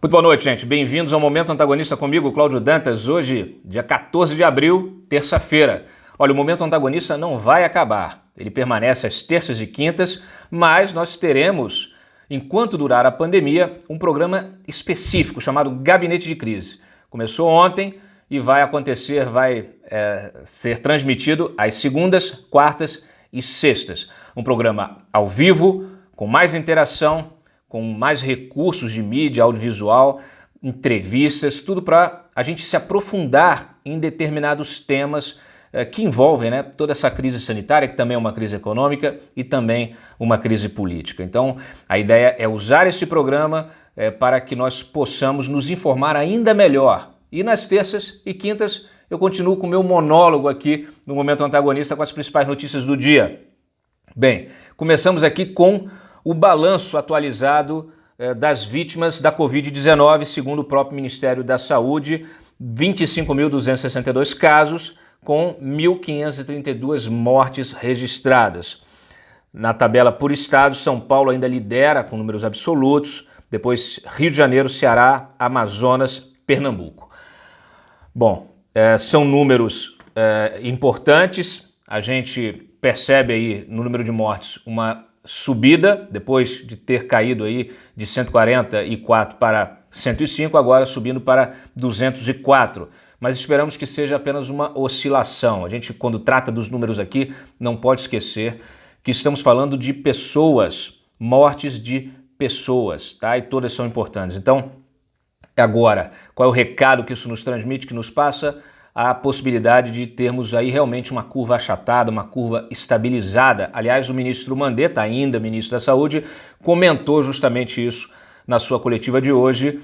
Muito boa noite, gente. Bem-vindos ao Momento Antagonista comigo, Cláudio Dantas. Hoje, dia 14 de abril, terça-feira. Olha, o Momento Antagonista não vai acabar. Ele permanece às terças e quintas, mas nós teremos, enquanto durar a pandemia, um programa específico chamado Gabinete de Crise. Começou ontem e vai ser transmitido às segundas, quartas e sextas. Um programa ao vivo, com mais interação, com mais recursos de mídia, audiovisual, entrevistas, tudo para a gente se aprofundar em determinados temas que envolvem toda essa crise sanitária, que também é uma crise econômica e também uma crise política. Então, a ideia é usar esse programa para que nós possamos nos informar ainda melhor. E nas terças e quintas eu continuo com o meu monólogo aqui no Momento Antagonista com as principais notícias do dia. Bem, começamos aqui com o balanço atualizado das vítimas da Covid-19, segundo o próprio Ministério da Saúde, 25.262 casos, com 1.532 mortes registradas. Na tabela por estado, São Paulo ainda lidera com números absolutos, depois Rio de Janeiro, Ceará, Amazonas, Pernambuco. Bom, são números importantes, a gente percebe aí no número de mortes uma subida, depois de ter caído aí de 144 para 105, agora subindo para 204. Mas esperamos que seja apenas uma oscilação. A gente, quando trata dos números aqui, não pode esquecer que estamos falando de pessoas, mortes de pessoas, tá? E todas são importantes. Então, agora, qual é o recado que isso nos transmite, que nos passa? A possibilidade de termos aí realmente uma curva achatada, uma curva estabilizada. Aliás, o ministro Mandetta, ainda ministro da Saúde, comentou justamente isso na sua coletiva de hoje,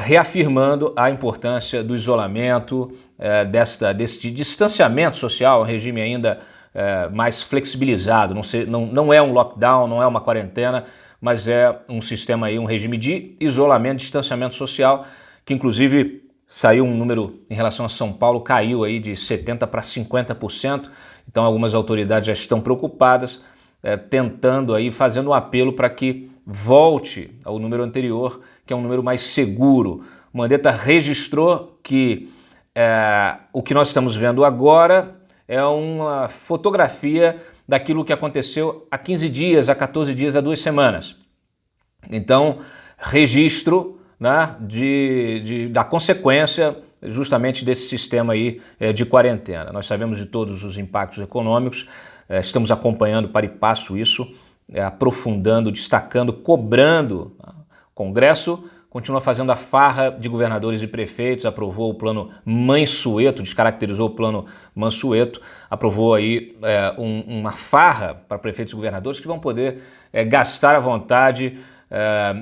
reafirmando a importância do isolamento, desse distanciamento social, um regime ainda mais flexibilizado. Não é um lockdown, não é uma quarentena, mas é um sistema aí, um regime de isolamento, distanciamento social, que inclusive saiu um número em relação a São Paulo, caiu aí de 70% para 50%, então algumas autoridades já estão preocupadas, tentando aí, fazendo um apelo para que volte ao número anterior, que é um número mais seguro. O Mandetta registrou que o que nós estamos vendo agora é uma fotografia daquilo que aconteceu há 15 dias, há 14 dias, há 2 semanas. Então, registro da consequência justamente desse sistema aí de quarentena. Nós sabemos de todos os impactos econômicos, estamos acompanhando para e passo isso, aprofundando, destacando, cobrando. O Congresso continua fazendo a farra de governadores e prefeitos, aprovou o plano Mansueto, descaracterizou o plano Mansueto, aprovou aí uma farra para prefeitos e governadores que vão poder gastar à vontade,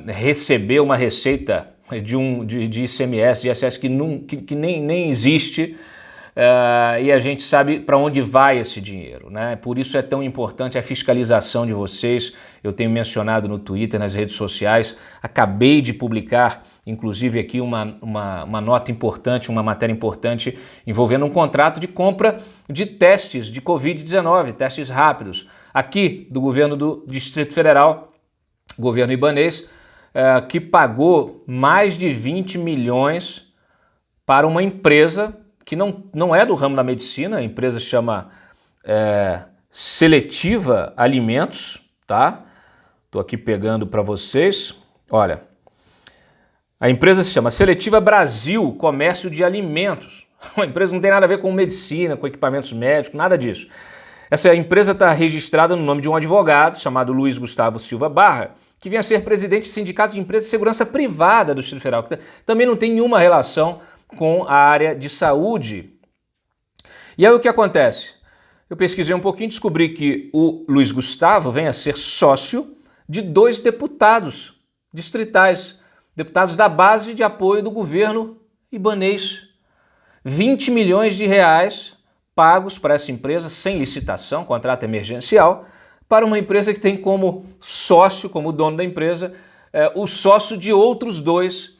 receber uma receita de ICMS, de ISS que nem existe, e a gente sabe para onde vai esse dinheiro, né? Por isso é tão importante a fiscalização de vocês. Eu tenho mencionado no Twitter, nas redes sociais, acabei de publicar inclusive aqui uma nota importante, uma matéria importante envolvendo um contrato de compra de testes de Covid-19, testes rápidos, aqui do governo do Distrito Federal, governo ibanês, que pagou mais de 20 milhões para uma empresa que não é do ramo da medicina. A empresa se chama Seletiva Alimentos, tá? Estou aqui pegando para vocês. Olha, a empresa se chama Seletiva Brasil Comércio de Alimentos. Uma empresa que não tem nada a ver com medicina, com equipamentos médicos, nada disso. Essa empresa está registrada no nome de um advogado chamado Luiz Gustavo Silva Barra, que vem a ser presidente do Sindicato de Empresas de Segurança Privada do Distrito Federal, que também não tem nenhuma relação com a área de saúde. E aí o que acontece? Eu pesquisei um pouquinho e descobri que o Luiz Gustavo vem a ser sócio de 2 deputados distritais, deputados da base de apoio do governo ibanês. 20 milhões de reais pagos para essa empresa, sem licitação, contrato emergencial, para uma empresa que tem como sócio, como dono da empresa, o sócio de outros 2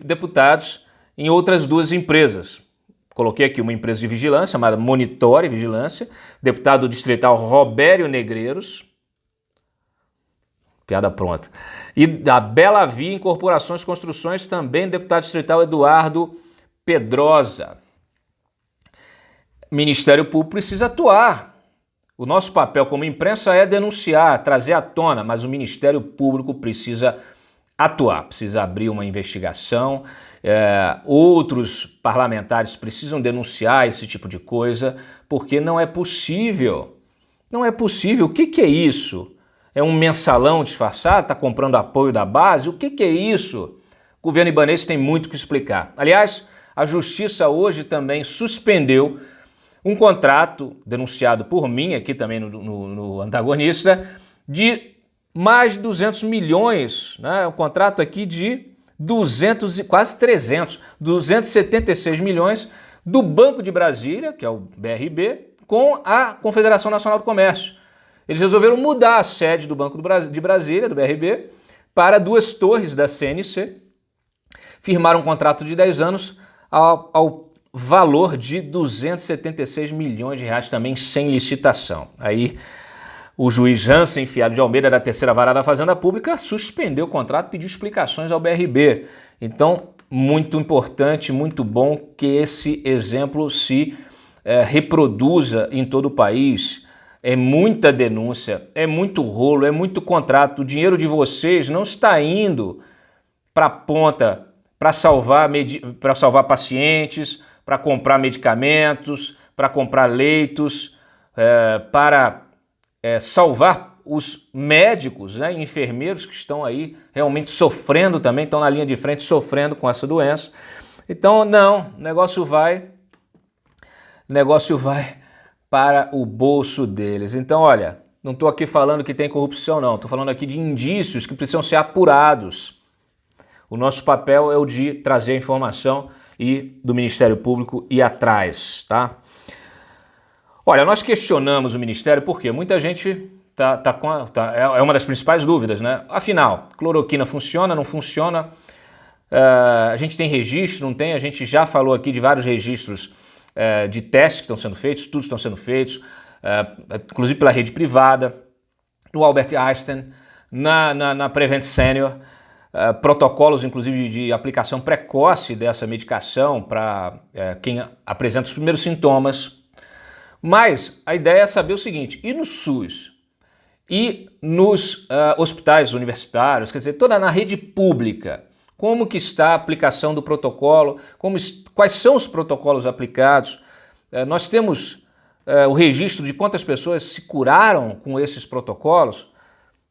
deputados em outras 2 empresas. Coloquei aqui uma empresa de vigilância chamada Monitore Vigilância, deputado distrital Robério Negreiros, Piada pronta. E da Bela Via Incorporações e Construções, também deputado distrital Eduardo Pedrosa. Ministério Público precisa atuar. O nosso papel como imprensa é denunciar, trazer à tona, mas o Ministério Público precisa atuar, precisa abrir uma investigação. Outros parlamentares precisam denunciar esse tipo de coisa, porque não é possível. Não é possível. O que é isso? É um mensalão disfarçado? Está comprando apoio da base? O que é isso? O governo ibanês tem muito o que explicar. Aliás, a Justiça hoje também suspendeu um contrato denunciado por mim, aqui também no Antagonista, de mais de 200 milhões, né? Um contrato aqui de 200, quase 300, 276 milhões do Banco de Brasília, que é o BRB, com a Confederação Nacional do Comércio. Eles resolveram mudar a sede do Banco de Brasília, do BRB, para 2 torres da CNC, firmaram um contrato de 10 anos ao valor de 276 milhões de reais, também sem licitação. Aí o juiz Hansen Fialho de Almeida, da terceira vara da Fazenda Pública, suspendeu o contrato e pediu explicações ao BRB. Então, muito importante, muito bom que esse exemplo se reproduza em todo o país. É muita denúncia, é muito rolo, é muito contrato. O dinheiro de vocês não está indo para a ponta para salvar pacientes, para comprar medicamentos, para comprar leitos, para salvar os médicos, né, e enfermeiros que estão aí realmente sofrendo também, estão na linha de frente sofrendo com essa doença. Então, não, o negócio vai para o bolso deles. Então, olha, não estou aqui falando que tem corrupção, não. Estou falando aqui de indícios que precisam ser apurados. O nosso papel é o de trazer a informação e do Ministério Público ir atrás, tá? Olha, nós questionamos o Ministério porque muita gente é uma das principais dúvidas, né? Afinal, cloroquina funciona, não funciona? A gente tem registro, não tem? A gente já falou aqui de vários registros de testes que estão sendo feitos, estudos estão sendo feitos, inclusive pela rede privada, no Albert Einstein, na Prevent Senior, protocolos inclusive de aplicação precoce dessa medicação para quem apresenta os primeiros sintomas. Mas a ideia é saber o seguinte, e no SUS? E nos hospitais universitários, quer dizer, toda na rede pública, como que está a aplicação do protocolo, quais são os protocolos aplicados? Nós temos o registro de quantas pessoas se curaram com esses protocolos.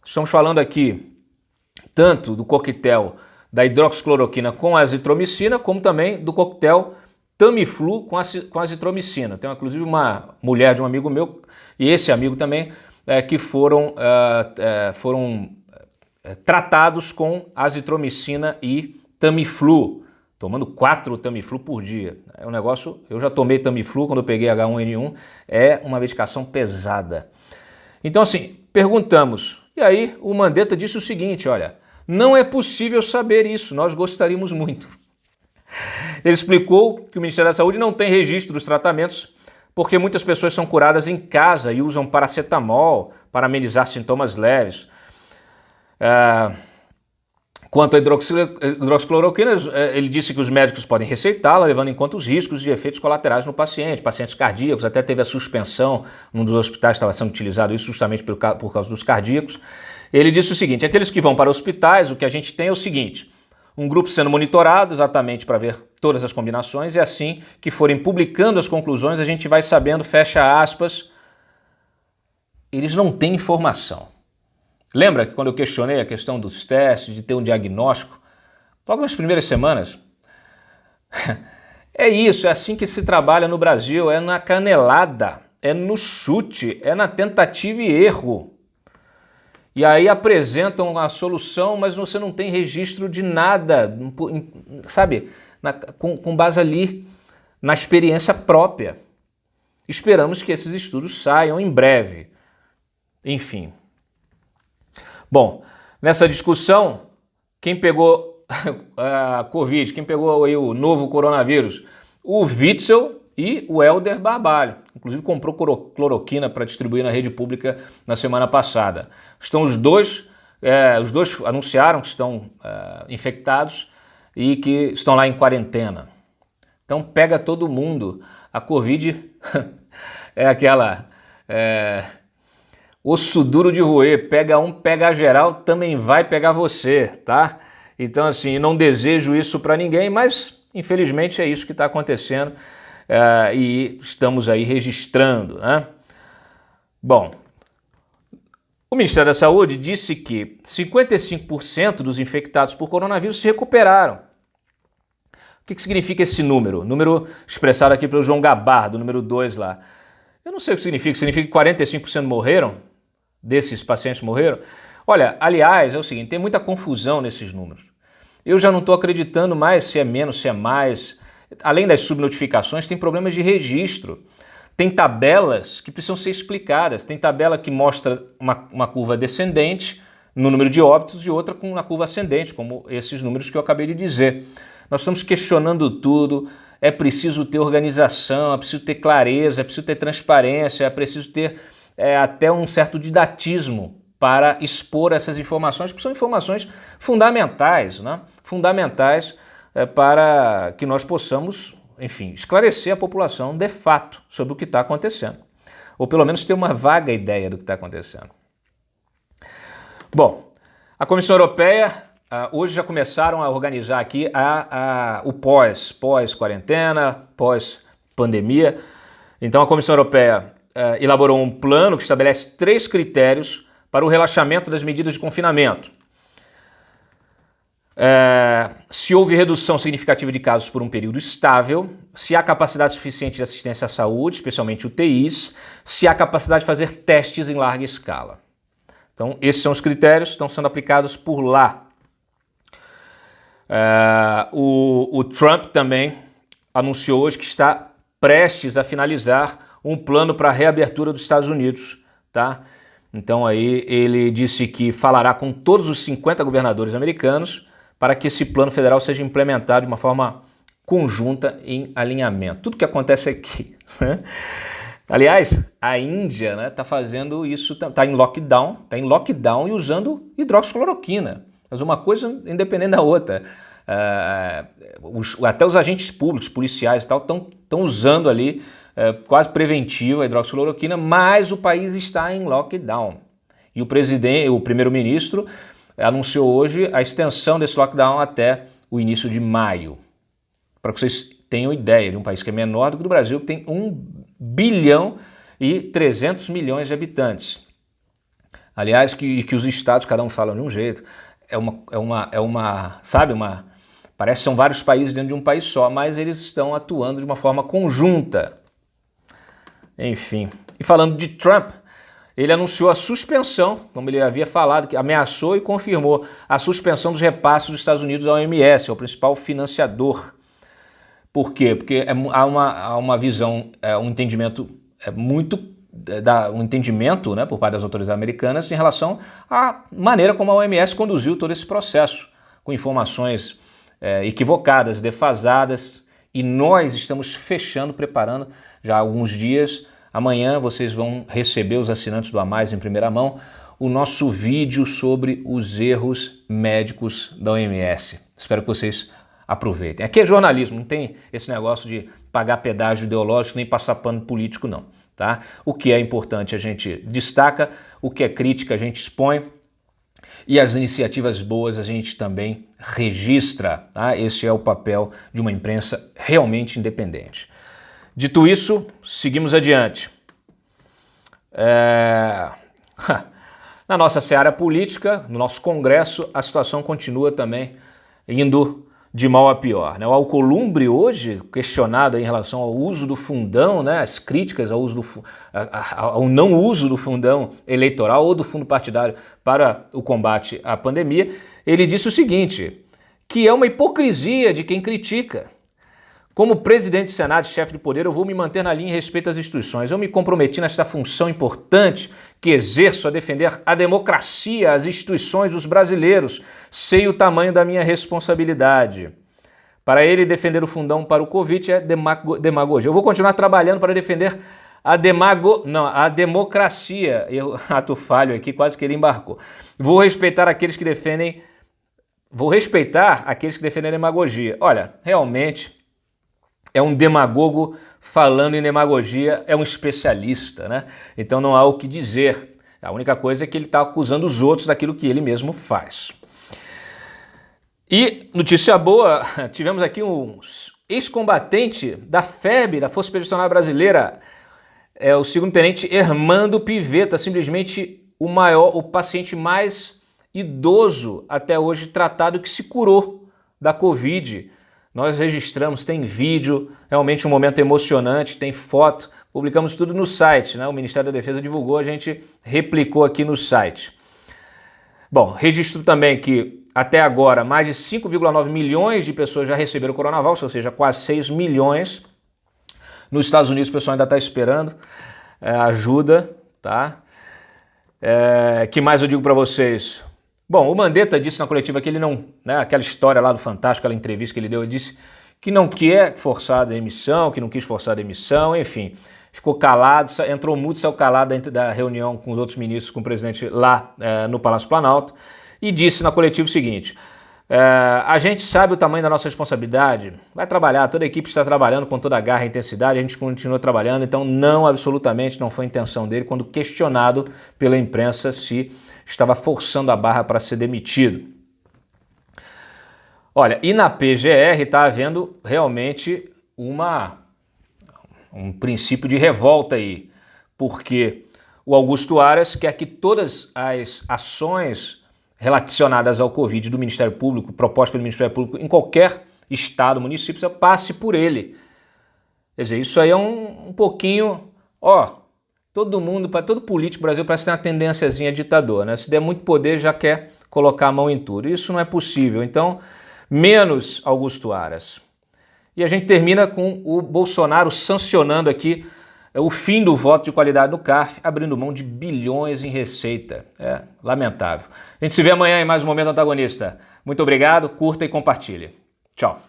Estamos falando aqui tanto do coquetel da hidroxicloroquina com a azitromicina, como também do coquetel Tamiflu com a azitromicina. Tem inclusive uma mulher de um amigo meu, e esse amigo também, que foram tratados com azitromicina e Tamiflu, tomando 4 Tamiflu por dia. É um negócio, eu já tomei Tamiflu quando eu peguei H1N1, é uma medicação pesada. Então assim, perguntamos, e aí o Mandetta disse o seguinte, olha, não é possível saber isso, nós gostaríamos muito. Ele explicou que o Ministério da Saúde não tem registro dos tratamentos porque muitas pessoas são curadas em casa e usam paracetamol para amenizar sintomas leves. Quanto à hidroxicloroquina, ele disse que os médicos podem receitá-la, levando em conta os riscos de efeitos colaterais no paciente, pacientes cardíacos, até teve a suspensão, num dos hospitais estava sendo utilizado isso justamente por causa dos cardíacos. Ele disse o seguinte, aqueles que vão para hospitais, o que a gente tem é o seguinte, um grupo sendo monitorado exatamente para ver todas as combinações e assim que forem publicando as conclusões a gente vai sabendo, fecha aspas, eles não têm informação. Lembra que quando eu questionei a questão dos testes, de ter um diagnóstico, logo nas primeiras semanas, é isso, é assim que se trabalha no Brasil, é na canelada, é no chute, é na tentativa e erro. E aí apresentam a solução, mas você não tem registro de nada, sabe? Com base ali na experiência própria. Esperamos que esses estudos saiam em breve. Enfim. Bom, nessa discussão, quem pegou a Covid, quem pegou aí o novo coronavírus? O Witzel e o Helder Barbalho. Inclusive comprou cloroquina para distribuir na rede pública na semana passada. Estão os dois Os dois anunciaram que estão infectados e que estão lá em quarentena. Então pega todo mundo. A Covid é aquela osso duro de roer, pega um, pega geral, também vai pegar você, tá? Então assim, não desejo isso para ninguém, mas infelizmente é isso que está acontecendo e estamos aí registrando, né? Bom, o Ministério da Saúde disse que 55% dos infectados por coronavírus se recuperaram. O que significa esse número? Número expressado aqui pelo João Gabardo, número 2 lá. Eu não sei o que significa. Significa que 45% morreram? Desses pacientes morreram? Olha, aliás, é o seguinte, tem muita confusão nesses números. Eu já não estou acreditando mais se é menos, se é mais. Além das subnotificações, tem problemas de registro. Tem tabelas que precisam ser explicadas. Tem tabela que mostra uma curva descendente no número de óbitos e outra com uma curva ascendente, como esses números que eu acabei de dizer. Nós estamos questionando tudo, é preciso ter organização, é preciso ter clareza, é preciso ter transparência, é preciso ter até um certo didatismo para expor essas informações, porque são informações fundamentais, né? Fundamentais para que nós possamos, enfim, esclarecer a população de fato sobre o que está acontecendo, ou pelo menos ter uma vaga ideia do que está acontecendo. Bom, a Comissão Europeia hoje já começaram a organizar aqui o pós-quarentena, pós-pandemia. Então a Comissão Europeia elaborou um plano que estabelece 3 critérios para o relaxamento das medidas de confinamento. Se houve redução significativa de casos por um período estável, se há capacidade suficiente de assistência à saúde, especialmente UTIs, se há capacidade de fazer testes em larga escala. Então esses são os critérios que estão sendo aplicados por lá. O Trump também anunciou hoje que está prestes a finalizar um plano para a reabertura dos Estados Unidos, tá? Então aí ele disse que falará com todos os 50 governadores americanos para que esse plano federal seja implementado de uma forma conjunta em alinhamento. Tudo que acontece aqui, né? Aliás, a Índia, né, tá fazendo isso, tá em lockdown e usando hidroxicloroquina. Mas uma coisa independente da outra. Até os agentes públicos, policiais e tal, estão usando ali quase preventiva a hidroxicloroquina, mas o país está em lockdown. E o primeiro-ministro anunciou hoje a extensão desse lockdown até o início de maio. Para que vocês tenham ideia de um país que é menor do que o Brasil, que tem 1 bilhão e 300 milhões de habitantes. Aliás, que os estados, cada um fala de um jeito. Parece que são vários países dentro de um país só, mas eles estão atuando de uma forma conjunta. Enfim. E falando de Trump, ele anunciou a suspensão, como ele havia falado, que ameaçou e confirmou a suspensão dos repasses dos Estados Unidos à OMS, é o principal financiador. Por quê? Porque há uma visão, um entendimento um entendimento, né, por parte das autoridades americanas em relação à maneira como a OMS conduziu todo esse processo, com informações equivocadas, defasadas, e nós estamos preparando já há alguns dias. Amanhã vocês vão receber, os assinantes do A Mais em primeira mão, o nosso vídeo sobre os erros médicos da OMS. Espero que vocês aproveitem. Aqui é jornalismo, não tem esse negócio de pagar pedágio ideológico nem passar pano político, não. Tá? O que é importante a gente destaca, o que é crítica a gente expõe e as iniciativas boas a gente também registra. Tá? Esse é o papel de uma imprensa realmente independente. Dito isso, seguimos adiante. Na nossa seara política, no nosso Congresso, a situação continua também indo de mal a pior, né? O Alcolumbre hoje, questionado em relação ao uso do fundão, né? As críticas ao não uso do fundão eleitoral ou do fundo partidário para o combate à pandemia, ele disse o seguinte, que é uma hipocrisia de quem critica. Como presidente do Senado e chefe do poder, eu vou me manter na linha em respeito às instituições. Eu me comprometi nesta função importante que exerço a defender a democracia, as instituições dos brasileiros. Sei o tamanho da minha responsabilidade. Para ele, defender o fundão para o Covid é demagogia. Eu vou continuar trabalhando para defender a democracia, ato falho aqui, quase que ele embarcou. Vou respeitar aqueles que defendem a demagogia. Olha, realmente é um demagogo falando em demagogia, é um especialista, né? Então não há o que dizer. A única coisa é que ele está acusando os outros daquilo que ele mesmo faz. E notícia boa, tivemos aqui um ex-combatente da FEB, da Força Expedicionária Brasileira, o segundo-tenente Hermando Pivetta, simplesmente o paciente mais idoso até hoje tratado que se curou da Covid. Nós registramos, tem vídeo, realmente um momento emocionante, tem foto, publicamos tudo no site, né? O Ministério da Defesa divulgou, a gente replicou aqui no site. Bom, registro também que até agora mais de 5,9 milhões de pessoas já receberam o Coronavac, ou seja, quase 6 milhões. Nos Estados Unidos o pessoal ainda está esperando ajuda, tá? Que mais eu digo para vocês? Bom, o Mandetta disse na coletiva que ele não, né, aquela história lá do Fantástico, aquela entrevista que ele deu, ele disse que não quer forçar a demissão, que não quis forçar a demissão, enfim, ficou calado, entrou mudo, saiu calado dentro da reunião com os outros ministros, com o presidente lá no Palácio Planalto, e disse na coletiva o seguinte: a gente sabe o tamanho da nossa responsabilidade, vai trabalhar, toda a equipe está trabalhando com toda a garra e intensidade, a gente continua trabalhando, então absolutamente não foi a intenção dele, quando questionado pela imprensa se estava forçando a barra para ser demitido. Olha, e na PGR está havendo realmente um princípio de revolta aí, porque o Augusto Aras quer que todas as ações relacionadas ao Covid do Ministério Público, propostas pelo Ministério Público em qualquer estado, município, passe por ele. Quer dizer, isso aí é um pouquinho, todo político do Brasil parece ter uma tendênciazinha ditador, né? Se der muito poder já quer colocar a mão em tudo. Isso não é possível, então menos Augusto Aras. E a gente termina com o Bolsonaro sancionando aqui o fim do voto de qualidade no CARF, abrindo mão de bilhões em receita. É lamentável. A gente se vê amanhã em mais um Momento Antagonista. Muito obrigado, curta e compartilhe. Tchau.